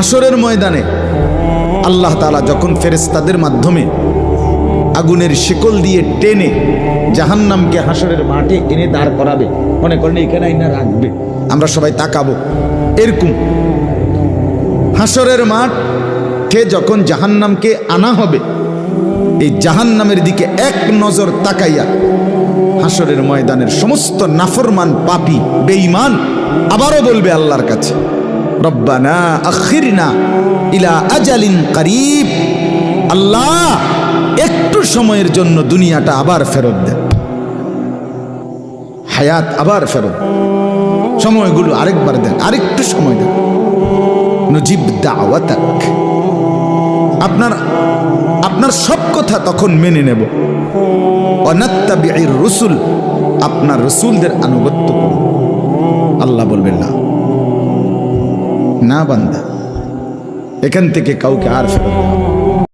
হাসরের ময়দানে আল্লাহ তাআলা যখন ফেরেশতাদের মাধ্যমে আগুনের শিকল দিয়ে টেনে জাহান্নামকে হাসরের মাঠে এনে দাঁড় করাবে, মনে করেন এখানে আইনা রাখবে, আমরা সবাই তাকাবো, এরকম হাসরের মাঠে যখন জাহান্নামকে আনা হবে, এই জাহান্নামের দিকে এক নজর তাকাইয়া হাসরের ময়দানের সমস্ত নাফরমান পাপী বেঈমান আবারও বলবে আল্লাহর কাছে, রব্বানা আখিরনা ইলা আজালিন করিব, আল্লাহ একটু সময়ের জন্য দুনিয়াটা আবার ফেরত দেন, হায়াত আবার ফেরত, সময়গুলো আরেকবার দেন, আরেকটু সময় দেন, নুজিব দাওয়াতাক, আপনার সব কথা তখন মেনে নেব, অনাত্তাবিউর রসুল, আপনার রসুলদের আনুগত্য করব। আল্লাহ বলবেন না, না বান্দা, এখান থেকে কাউকে আর ফেরত দেওয়া